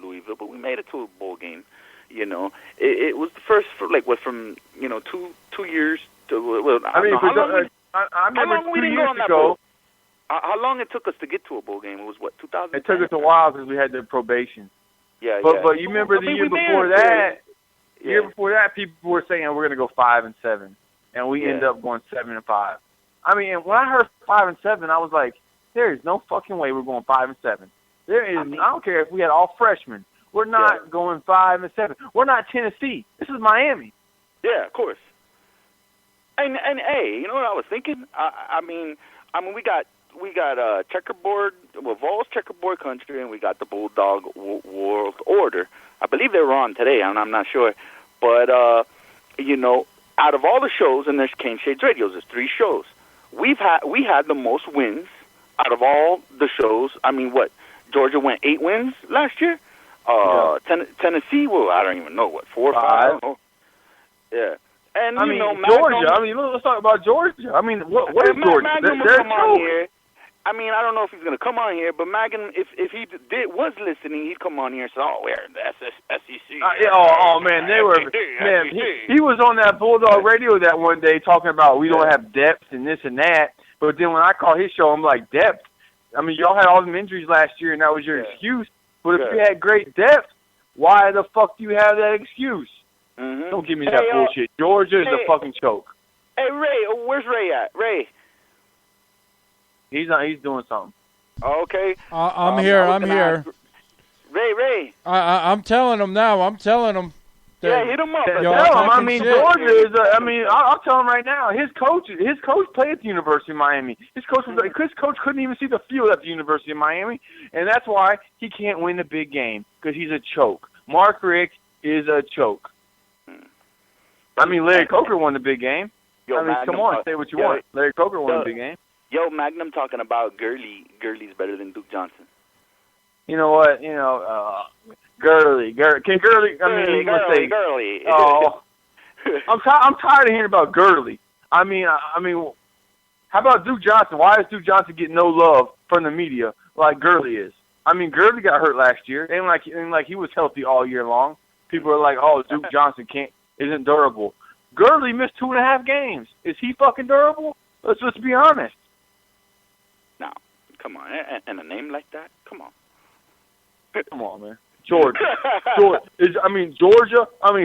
Louisville, but we made it to a bowl game. It was the first for from 2 years to. Well, I remember 2 years ago. How long it took us to get to a bowl game? It was what 2000. It took us a while because we had the probation. Yeah, but you remember the year before that? The year before that, people were saying we're going to go 5-7, and we ended up going 7-5. I mean, when I heard 5-7, I was like, there is no fucking way we're going 5-7. There is. I don't care if we had all freshmen. We're not going 5-7. We're not Tennessee. This is Miami. Yeah, of course. And hey, you know what I was thinking? I mean, we got checkerboard, Vols checkerboard country, and we got the Bulldog World Order. I believe they were on today, and I'm not sure. But, out of all the shows, and there's Cane Shades Radios, there's 3 shows. We had the most wins out of all the shows. I mean, what? Georgia went 8 wins last year? Tennessee, well, I don't even know, 4 or 5? I don't know. Yeah. And, Georgia. Let's talk about Georgia. I mean, what is Georgia? Magnum will come on here. I mean, I don't know if he's going to come on here, but Magnum, if he was listening, he'd come on here and say, we're the SEC. Man, they were, man, he was on that Bulldog Radio that one day talking about we don't have depth and this and that, but then when I call his show, I'm like, depth? I mean, y'all had all them injuries last year, and that was your excuse, but if you had great depth, why the fuck do you have that excuse? Mm-hmm. Don't give me that bullshit. Georgia is a fucking choke. Hey, Ray, where's Ray at? Ray? He's doing something. Okay. I'm here. Ray. I'm telling him now. I'm telling him. Yeah, hit him up. Tell him. I mean, Georgia is. I'll tell him right now. His coach played at the University of Miami. His coach couldn't even see the field at the University of Miami, and that's why he can't win the big game because he's a choke. Mark Richt is a choke. I mean, Larry Coker won the big game. Come on, say what you want. Larry Coker won the big game. Yo, Magnum talking about Gurley. Gurley's better than Duke Johnson. You know what? Gurley. Can Gurley? Gurley. Oh, I'm tired of hearing about Gurley. I mean, how about Duke Johnson? Why is Duke Johnson getting no love from the media like Gurley is? I mean, Gurley got hurt last year. Ain't like he was healthy all year long. People are like, Duke Johnson isn't durable. Gurley missed 2.5 games. Is he fucking durable? Let's be honest. No, come on, and a name like that, come on. Come on, man. Georgia.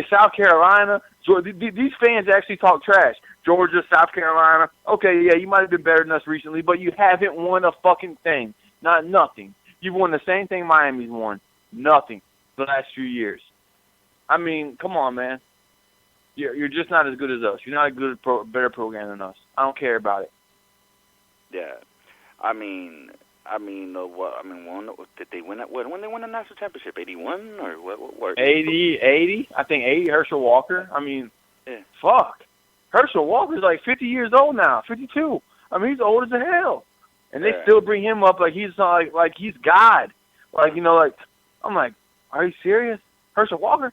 South Carolina. These fans actually talk trash. Georgia, South Carolina. Okay, yeah, you might have been better than us recently, but you haven't won a fucking thing. Nothing. You've won the same thing Miami's won. Nothing the last few years. I mean, come on, man. You're just not as good as us. You're not a better program than us. I don't care about it. Yeah. Did they win it? When they won the national championship, 81 or what? 80. I think 80. Herschel Walker. I mean, fuck. Herschel Walker's like 50 years old now, 52. I mean, he's old as hell, and they still bring him up like he's like he's God. I'm like, are you serious, Herschel Walker?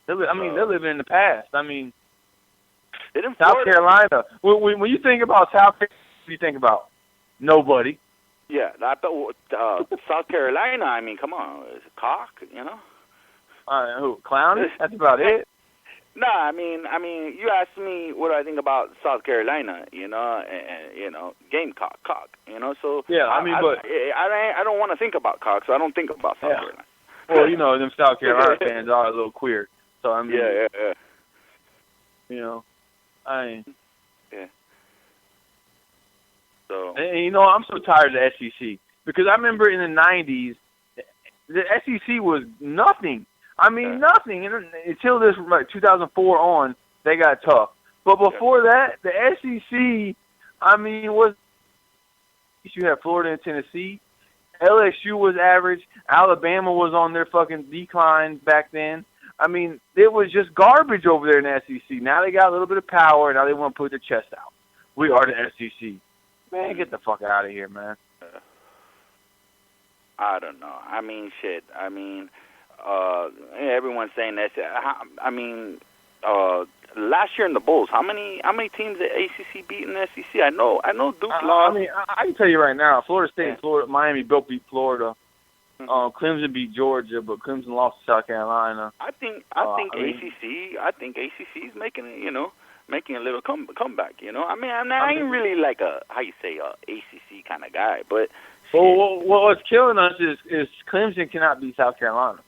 They're living in the past. I mean, South Carolina. When you think about South Carolina, what do you think about? Nobody. Yeah, I thought South Carolina. I mean, come on, it's a cock, Who? Clowny? That's about it. No, I mean, you asked me what I think about South Carolina, Gamecock, cock, So yeah, I don't want to think about cock, so I don't think about South Carolina. Well, them South Carolina fans are a little queer, so I mean, yeah. So I'm so tired of the SEC because I remember in the '90s, the SEC was nothing. I mean, nothing until this 2004 on. They got tough, but before that, the SEC, you had Florida and Tennessee. LSU was average. Alabama was on their fucking decline back then. I mean, it was just garbage over there in the SEC. Now they got a little bit of power. Now they want to put their chest out. We are the SEC. Man, get the fuck out of here, man. I don't know. I mean, shit. I mean, everyone's saying that. I mean, last year in the Bulls, how many teams did ACC beat in the SEC? I know Duke lost. I mean, I can tell you right now, Florida State and Miami both beat Florida. Clemson beat Georgia, but Clemson lost to South Carolina. I think ACC is making it, making a little comeback. I mean, I ain't really like a ACC kind of guy, but. Well, what's killing us is Clemson cannot beat South Carolina.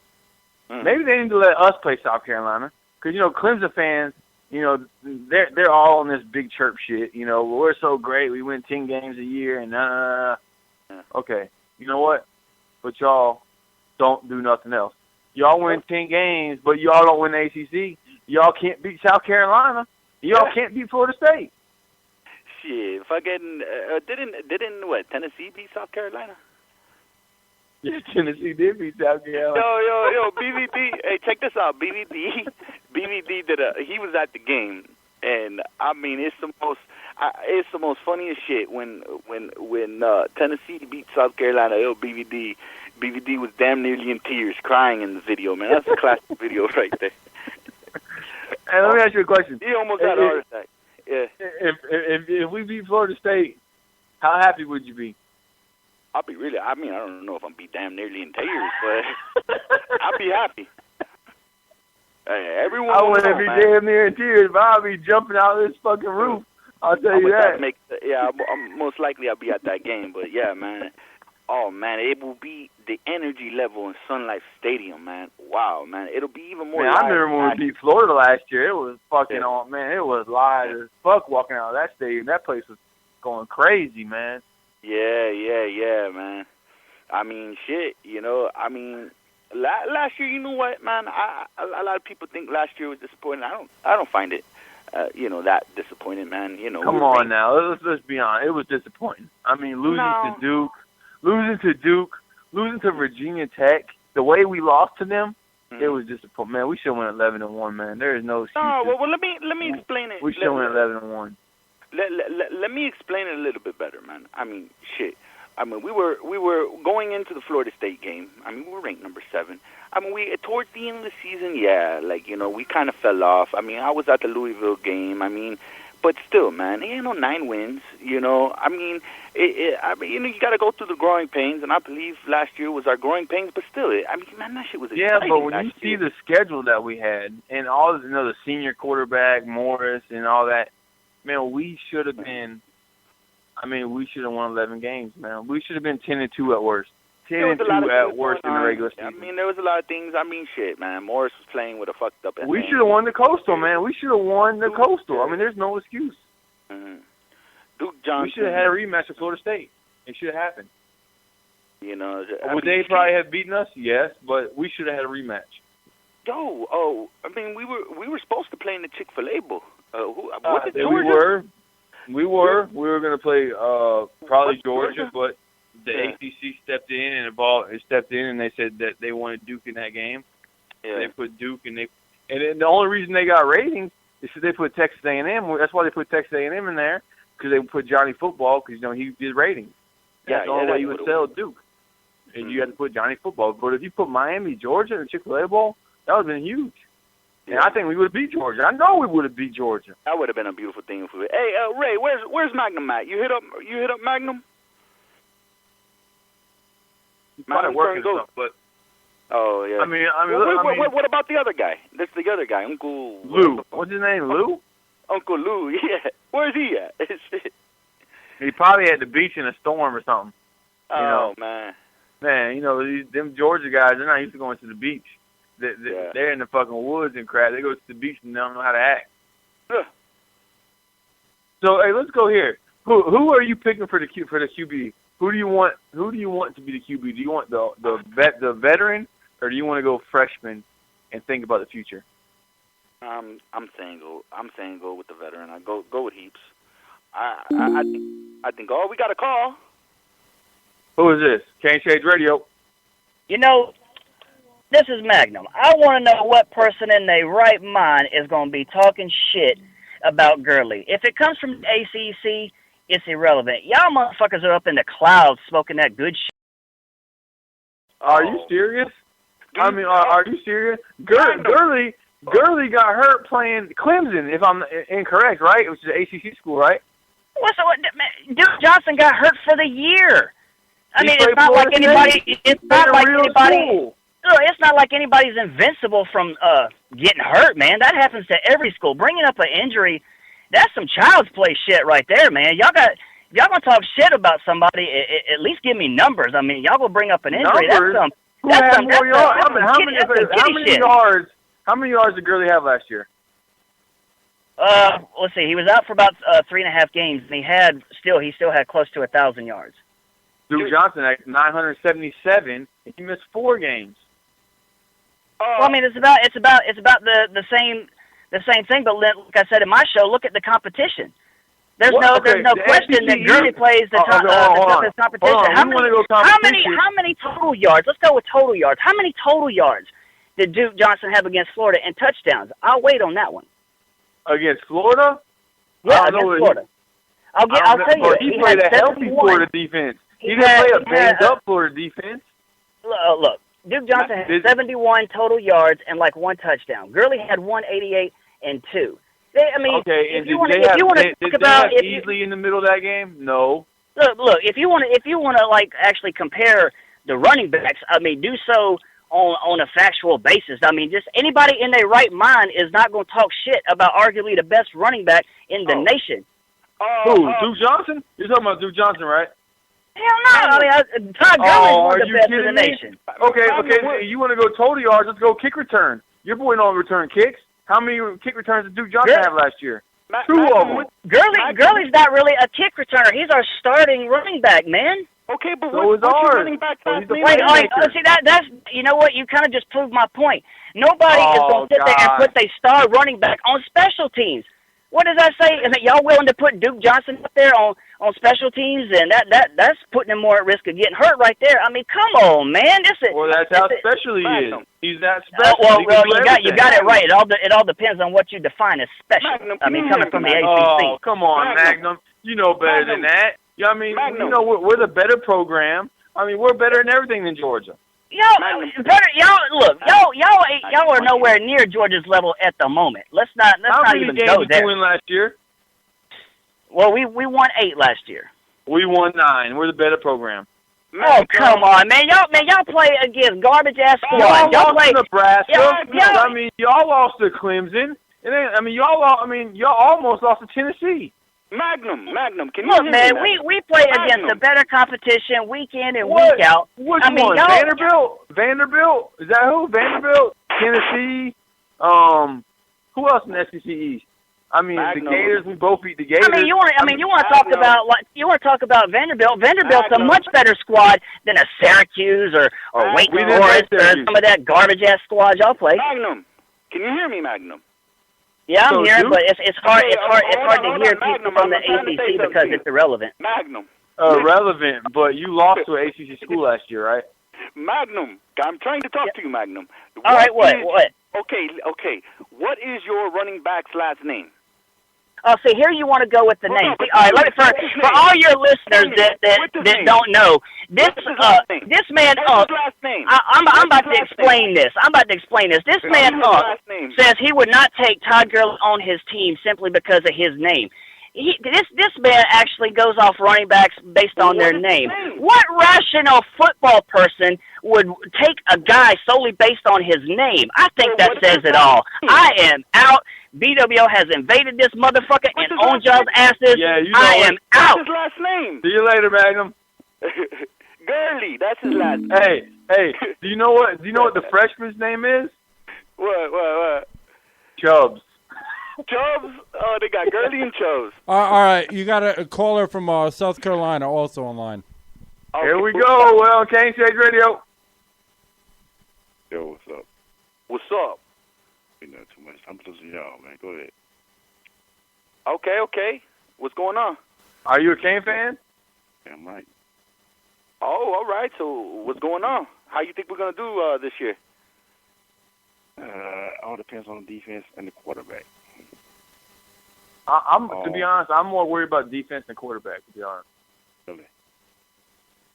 Maybe they need to let us play South Carolina, because Clemson fans, they're all on this big chirp shit. We're so great, we win 10 games a year, and Okay, you know what? But y'all don't do nothing else. Y'all win 10 games, but y'all don't win the ACC. Y'all can't beat South Carolina. Y'all can't beat Florida State. Shit, fucking didn't what, Tennessee beat South Carolina? Yeah, Tennessee did beat South Carolina. Yo, BVD. Hey, check this out. BVD he was at the game, and I mean it's the most funniest shit when Tennessee beat South Carolina. Yo, BVD was damn nearly in tears, crying in the video, man. That's a classic video right there. Hey, let me ask you a question. He almost had a heart attack. Yeah. If we beat Florida State, how happy would you be? I'll be really. I mean, I don't know if I'm be damn nearly in tears, but I'll be happy. Hey, everyone. I wouldn't be damn near in tears, but I'll be jumping out of this fucking roof. I'll tell you that. I'm most likely I'll be at that game, but yeah, man. Oh man, it will be the energy level in Sun Life Stadium, man. Wow, man, it'll be even more. Man, I remember when we beat Florida last year. It was fucking on, man. It was live as fuck walking out of that stadium. That place was going crazy, man. Yeah, man. I mean, shit. I mean, last year, you know what, man? A lot of people think last year was disappointing. I don't find it, that disappointing, man. Come on now, let's be honest. It was disappointing. I mean, losing to Duke, losing to Virginia Tech, the way we lost to them, it was disappointing. Man, we should have went 11-1, man. There is no excuse. No, well, let me explain it. We should have went 11-1. Let me explain it a little bit better, man. I mean, shit. I mean, we were going into the Florida State game. I mean, we were ranked number 7. I mean, towards the end of the season, we kind of fell off. I mean, I was at the Louisville game. I mean, but still, man, 9 wins. I mean, you got to go through the growing pains, and I believe last year was our growing pains. But still, I mean, man, that shit was exciting. Yeah, but when you see the schedule that we had, and all the senior quarterback Morris and all that, man, we should have been. I mean, we should have won 11 games, man. We should have been 10-2 at worst. 10-2 at worst in the regular season. I mean, there was a lot of things. I mean, shit, man. Morris was playing with a fucked up. We should have won the Coastal, man. We should have won the Coastal. I mean, there's no excuse. Mm-hmm. Duke Johnson. We should have had a rematch with Florida State. It should have happened. Would they probably have beaten us? Yes, but we should have had a rematch. I mean, we were supposed to play in the Chick-fil-A Bowl. We were going to play probably Georgia, but the ACC stepped in and they said that they wanted Duke in that game. Yeah. They put Duke and the only reason they got ratings is because they put Texas A&M. That's why they put Texas A&M in there, because they put Johnny Football, because he did ratings. That's the only way you would sell Duke. And you had to put Johnny Football. But if you put Miami, Georgia, in the Chick-fil-A Bowl, that would have been huge. And I think we would have beat Georgia. I know we would have beat Georgia. That would have been a beautiful thing if we. Hey, Ray, where's Magnum at? You hit up Magnum? He's probably working something, but. Oh yeah. I mean, what about the other guy? That's the other guy, Uncle Lou. What's his name? Lou? Uncle Lou. Yeah. Where's he at? He probably at the beach in a storm or something. Man. Man, them Georgia guys, they're not used to going to the beach. They're in the fucking woods and crap. They go to the beach and they don't know how to act. Yeah. So, hey, let's go here. Who are you picking for the QB? Who do you want to be the QB? Do you want the veteran, or do you want to go freshman and think about the future? I'm saying go with the veteran. I go with Heaps. I think. Oh, we got a call. Who is this? Can't Shades Radio. This is Magnum. I want to know what person in their right mind is going to be talking shit about Gurley. If it comes from the ACC, it's irrelevant. Y'all motherfuckers are up in the clouds smoking that good shit. Are you serious? I mean, are you serious? Gurley got hurt playing Clemson, if I'm incorrect, right? Which is an ACC school, right? Duke Johnson got hurt for the year. I mean, it's not like anybody. It's not like anybody. It's not like anybody's invincible from getting hurt, man. That happens to every school. Bringing up an injury, that's some child's play shit right there, man. If y'all gonna talk shit about somebody, at least give me numbers. I mean, y'all gonna bring up an injury. Numbers? How many yards did Gurley have last year? Let's see. He was out for about 3.5 games, and he still had close to 1,000 yards. Duke Johnson at 977. He missed 4 games. Well, I mean, it's about the same thing. But like I said in my show, look at the competition. There's no question that Gurley plays the toughest competition. How many total yards? Let's go with total yards. How many total yards did Duke Johnson have against Florida and touchdowns? I'll wait on that one. Against Florida? Yeah, against Florida. I'll tell you. He played a healthy Florida defense. He didn't play a banged-up Florida defense. Look, Duke Johnson had 71 total yards and like 1 touchdown. Gurley had 188 and 2. I mean, okay, if you want to talk about easily in the middle of that game, no. Look, if you want to like actually compare the running backs, I mean, do so on a factual basis. I mean, just anybody in their right mind is not going to talk shit about arguably the best running back in the nation. Who? Duke Johnson? You're talking about Duke Johnson, right? Hell no! I mean, Todd Gurley's one of the best in the nation. Okay. You want to go total yards? Let's go kick return. Your boy don't return kicks. How many kick returns did Duke Johnson have last year? 2 of them. Gurley's not really a kick returner. He's our starting running back, man. Okay, but so what's your running back? See, that's you know what? You kind of just proved my point. Nobody is going to sit there and put their star running back on special teams. What does that say? Is that y'all willing to put Duke Johnson up there on special teams, and that's putting him more at risk of getting hurt right there? I mean, come on, man. Well, that's how special he is. He's that special. Well, you got it right. It all depends on what you define as special. Magnum, I mean, coming from the ACC. Oh, come on, Magnum. You know better than that. Yeah, I mean, you know, we're the better program. I mean, we're better in everything than Georgia. Y'all are nowhere near Georgia's level at the moment. Let's not even go there. How many games did you win last year? Well, we won 8 last year. We won 9. We're the better program. Oh, come on, man! Y'all play against garbage ass squads. Y'all play Nebraska. I mean, y'all lost to Clemson. Y'all almost lost to Tennessee. Magnum, can you look, man? We play against a better competition week in and week out. Which one? Vanderbilt? Is that who? Vanderbilt? Tennessee? Who else in the SEC East? I mean, the Gators. We both beat the Gators. I mean, you want to talk about Vanderbilt? Vanderbilt's a much better squad than a Syracuse or Wake Forest or some of that garbage ass squad y'all play. Magnum, can you hear me, Magnum? Yeah, I'm hearing, but it's hard to hear people from the ACC because it's irrelevant. Magnum. Relevant, but you lost to an ACC school last year, right? Magnum, I'm trying to talk to you, Magnum. All right, what? Okay. What is your running back's last name? Oh, see, here you want to go with the name. All right, for all your listeners that don't know, this man, I'm about to explain this. This man, says he would not take Todd Gurley on his team simply because of his name. This man actually goes off running backs based on their name. What rational football person would take a guy solely based on his name? I think that says it all. I am out. BWO has invaded this motherfucker and owned y'all's asses. Yeah, I am out. What's his last name? See you later, Magnum. Gurley, that's his last name. Hey, do you know what the freshman's name is? What? Chubbs. Chubbs? Oh, they got Gurley and Chubbs. All right, you got a caller from South Carolina also online. Okay. Here we go. Well, Kane Stage Radio. Yo, what's up? What's up? Ain't nothing too much. I'm listening to y'all, man. Go ahead. Okay. What's going on? Are you a Kane fan? Damn right. Oh, all right. So what's going on? How you think we're going to do this year? All depends on the defense and the quarterback. To be honest, I'm more worried about defense than quarterback, to be honest. Really?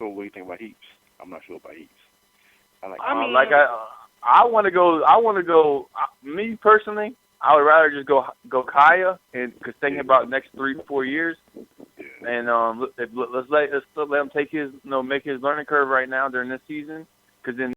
So what do you think about Heaps? I'm not sure about Heaps. I want to go. Me personally, I would rather just go Kaya, and because thinking about the next 3 to 4 years. Yeah. And let's let him take his make his learning curve right now during this season, because then